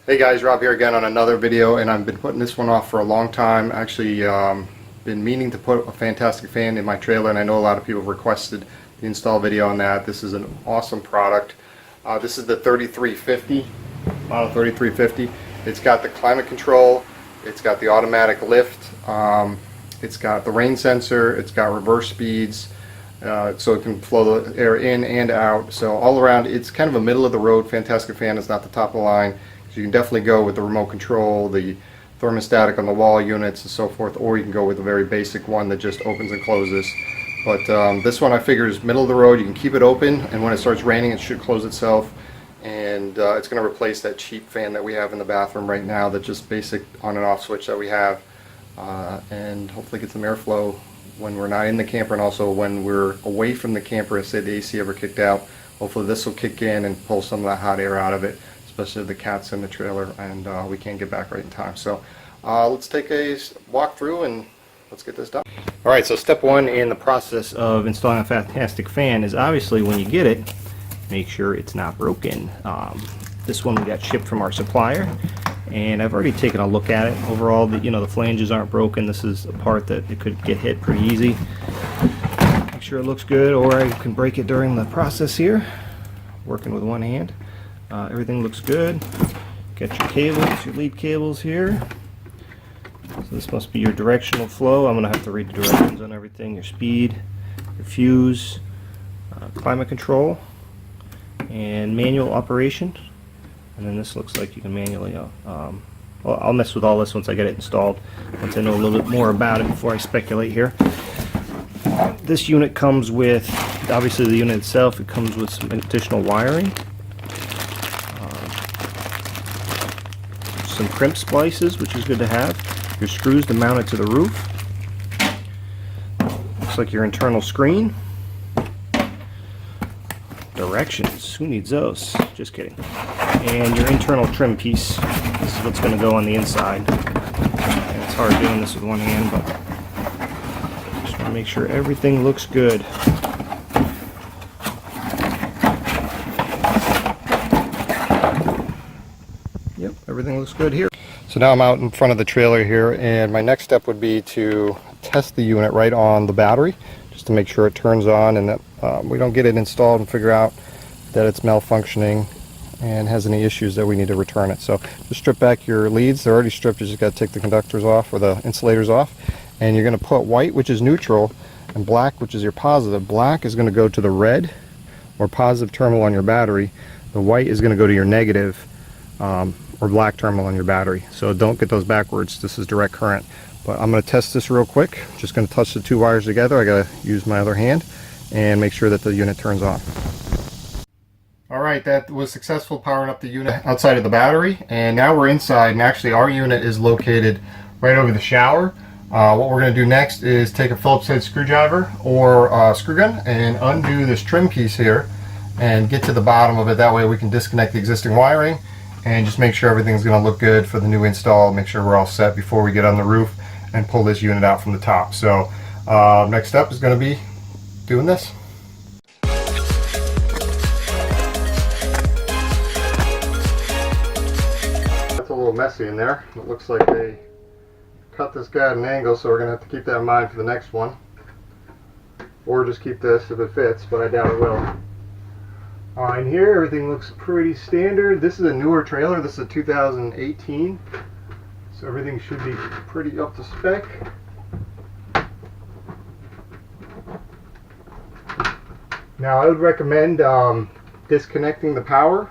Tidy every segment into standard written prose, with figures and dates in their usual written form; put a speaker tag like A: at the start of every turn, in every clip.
A: Hey guys, Rob here again on another video, and I've been putting this one off for a long time. Actually, been meaning to put a fan-tastic fan in my trailer, and I know a lot of people have requested the install video on that. This is an awesome product. This is the 3350, model 3350. It's got the climate control, it's got the automatic lift, it's got the rain sensor, it's got reverse speeds, so it can flow the air in and out. So all around, it's kind of a middle of the road fan-tastic fan. It's not the top of the line. You can definitely go with the remote control, the thermostatic on the wall units and so forth, or you can go with a very basic one that just opens and closes. But this one I figure is middle of the road. You can keep it open, and when it starts raining it should close itself, and it's going to replace that cheap fan that we have in the bathroom right now, that just basic on and off switch that we have, and hopefully get some airflow when we're not in the camper, and also when we're away from the camper, say the AC ever kicked out. Hopefully this will kick in and pull some of that hot air out of it, especially if the cat's in the trailer and we can't get back right in time. So let's take a walk through and let's get this done. Alright, so step one in the process of installing a fan-tastic fan is obviously when you get it, make sure it's not broken. This one we got shipped from our supplier, and I've already taken a look at it. Overall, the flanges aren't broken. This is a part that it could get hit pretty easy. Make sure it looks good, or I can break it during the process here, working with one hand. Everything looks good. Got your cables, your lead cables here. So this must be your directional flow. I'm going to have to read the directions on everything. Your speed, your fuse, climate control, and manual operation. And then this looks like you can manually, well, I'll mess with all this once I get it installed, once I know a little bit more about it before I speculate here. This unit comes with, obviously the unit itself, it comes with some additional wiring. Some crimp splices, which is good to have. Your screws to mount it to the roof. Looks like your internal screen. Directions, who needs those? Just kidding. And your internal trim piece. This is what's going to go on the inside. And it's hard doing this with one hand, but just want to make sure everything looks good. Yep, everything looks good here. So now I'm out in front of the trailer here, and my next step would be to test the unit right on the battery, just to make sure it turns on and that we don't get it installed and figure out that it's malfunctioning and has any issues that we need to return it. So just strip back your leads. They're already stripped. You just got to take the conductors off, or the insulators off, and you're going to put white, which is neutral, and black, which is your positive. Black is going to go to the red or positive terminal on your battery. The white is going to go to your negative or black terminal on your battery. So don't get those backwards. This is direct current. But I'm going to test this real quick. Just going to touch the two wires together. I got to use my other hand and make sure that the unit turns on. Alright, that was successful powering up the unit outside of the battery, and now we're inside, and actually our unit is located right over the shower. What we're going to do next is take a Phillips head screwdriver or screw gun and undo this trim piece here and get to the bottom of it. That way we can disconnect the existing wiring and just make sure everything's going to look good for the new install. Make sure we're all set before we get on the roof and pull this unit out from the top. So next step is going to be doing this. That's a little messy in there. It looks like they cut this guy at an angle, so we're going to have to keep that in mind for the next one. Or just keep this if it fits, but I doubt it will. In here, everything looks pretty standard. This is a newer trailer. This is a 2018, so everything should be pretty up to spec. Now, I would recommend disconnecting the power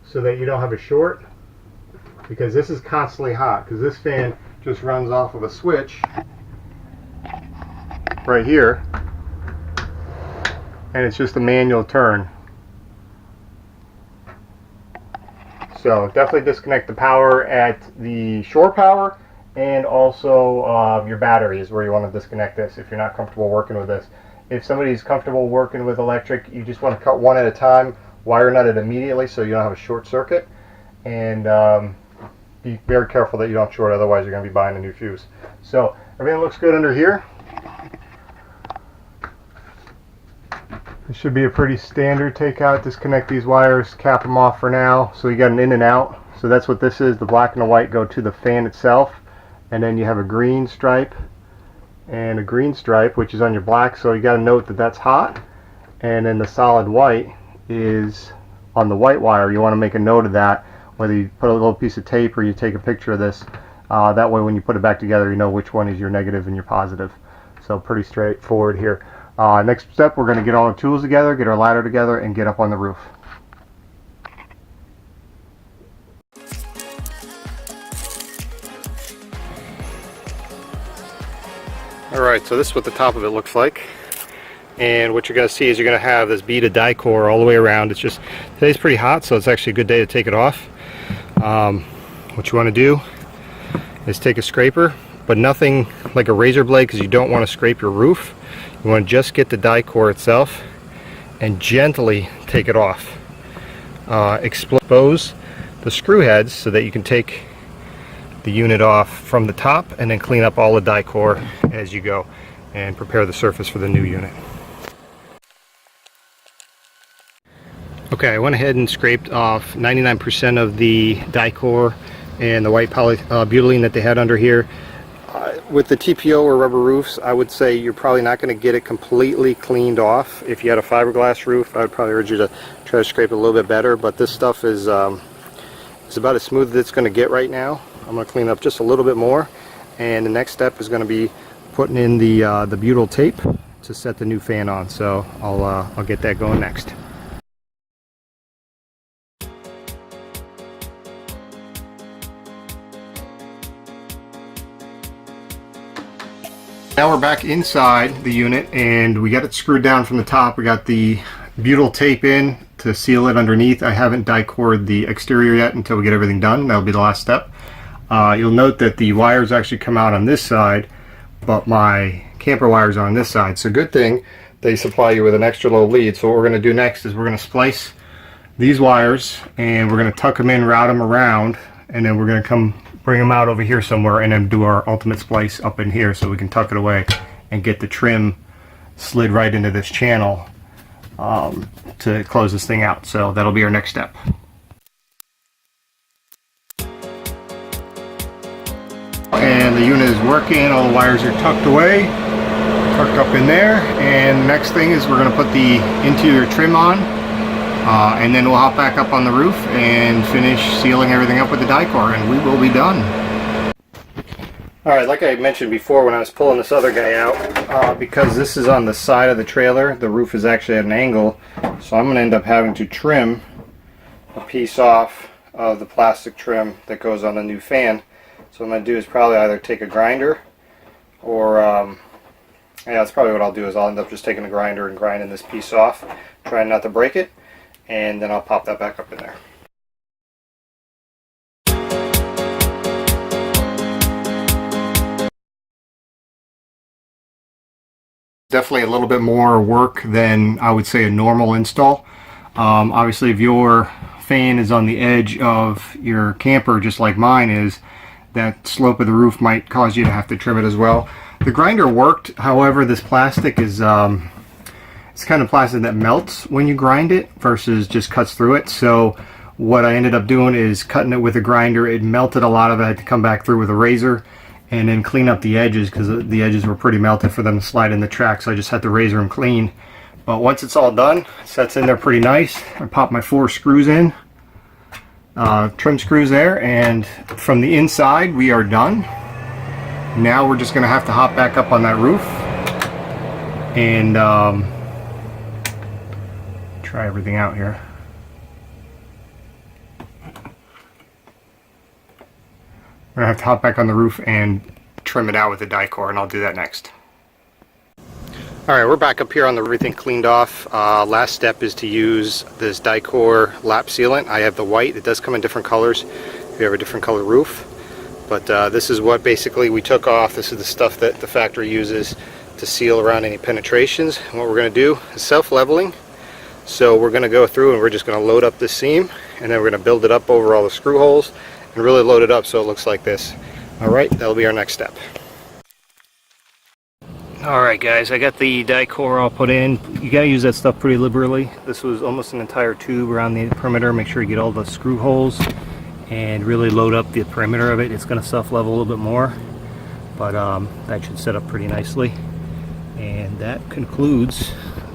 A: so that you don't have a short, because this is constantly hot, because this fan just runs off of a switch right here, and it's just a manual turn. So definitely disconnect the power at the shore power, and also your battery is where you want to disconnect this if you're not comfortable working with this. If somebody's comfortable working with electric, you just want to cut one at a time, wire nut it immediately so you don't have a short circuit, and be very careful that you don't short, otherwise you're going to be buying a new fuse. So everything looks good under here. This should be a pretty standard takeout. Disconnect these wires, cap them off for now. So you got an in and out. So that's what this is. The black and the white go to the fan itself. And then you have a green stripe and a green stripe, which is on your black. So you got to note that that's hot. And then the solid white is on the white wire. You want to make a note of that, whether you put a little piece of tape or you take a picture of this. That way when you put it back together, you know which one is your negative and your positive. So pretty straightforward here. Next step, we're going to get all our tools together, get our ladder together, and get up on the roof. Alright, so this is what the top of it looks like. And what you're going to see is you're going to have this bead of die core all the way around. It's just, today's pretty hot, so it's actually a good day to take it off. What you want to do is take a scraper, but nothing like a razor blade, because you don't want to scrape your roof. You want to just get the die core itself and gently take it off. Expose the screw heads so that you can take the unit off from the top and then clean up all the die core as you go and prepare the surface for the new unit. Okay, I went ahead and scraped off 99% of the die core and the white butylene that they had under here. With the TPO or rubber roofs, I would say you're probably not going to get it completely cleaned off. If you had a fiberglass roof, I would probably urge you to try to scrape it a little bit better, but this stuff is about as smooth as it's going to get right now. I'm going to clean up just a little bit more, and the next step is going to be putting in the butyl tape to set the new fan on. So I'll get that going next. Now we're back inside the unit, and we got it screwed down from the top. We got the butyl tape in to seal it underneath. I haven't die-cored the exterior yet until we get everything done. That'll be the last step. You'll note that the wires actually come out on this side, but my camper wires are on this side. So good thing they supply you with an extra little lead. So what we're going to do next is we're going to splice these wires, and we're going to tuck them in, route them around, and then we're going to come bring them out over here somewhere and then do our ultimate splice up in here so we can tuck it away and get the trim slid right into this channel to close this thing out. So that'll be our next step. And the unit is working, all the wires are tucked away, tucked up in there, and the next thing is we're going to put the interior trim on, and then we'll hop back up on the roof and finish sealing everything up with the die core, and we will be done. Alright, like I mentioned before when I was pulling this other guy out, because this is on the side of the trailer, the roof is actually at an angle, so I'm going to end up having to trim a piece off of the plastic trim that goes on the new fan. So what I'm going to do is probably either take a grinder or, yeah, that's probably what I'll do is I'll end up just taking a grinder and grinding this piece off, trying not to break it, and then I'll pop that back up in there. Definitely a little bit more work than I would say a normal install. Obviously if your fan is on the edge of your camper just like mine is, that slope of the roof might cause you to have to trim it as well. The grinder worked, however this plastic is it's kind of plastic that melts when you grind it versus just cuts through it. So what I ended up doing is cutting it with a grinder. It melted a lot of it. I had to come back through with a razor and then clean up the edges because the edges were pretty melted for them to slide in the track, so I just had to razor them clean. But once it's all done, it sets in there pretty nice. I pop my 4 screws in, trim screws there, and from the inside we are done. Now we're just going to have to hop back up on that roof and try everything out here. We're going to have to hop back on the roof and trim it out with the die core, and I'll do that next. Alright, we're back up here on the everything cleaned off. Last step is to use this die core lap sealant. I have the white. It does come in different colors if you have a different color roof. But this is what basically we took off. This is the stuff that the factory uses to seal around any penetrations. And what we're going to do is self-leveling. So we're going to go through and we're just going to load up this seam, and then we're going to build it up over all the screw holes and really load it up so it looks like this. Alright, that'll be our next step.
B: Alright guys, I got the die-core all put in. You gotta use that stuff pretty liberally. This was almost an entire tube around the perimeter. Make sure you get all the screw holes and really load up the perimeter of it. It's gonna self-level a little bit more, but that should set up pretty nicely. And that concludes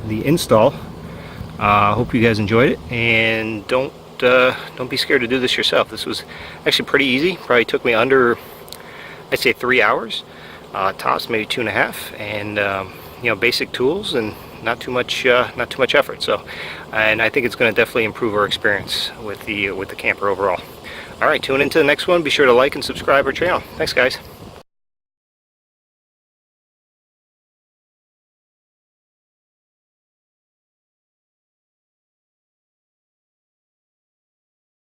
B: the install. Hope you guys enjoyed it, and don't be scared to do this yourself. This was actually pretty easy. Probably took me under, I'd say, 3 hours. Tops maybe 2.5, and you know, basic tools and not too much effort. So, and I think it's going to definitely improve our experience with the camper overall. All right, tune into the next one. Be sure to like and subscribe our channel. Thanks, guys.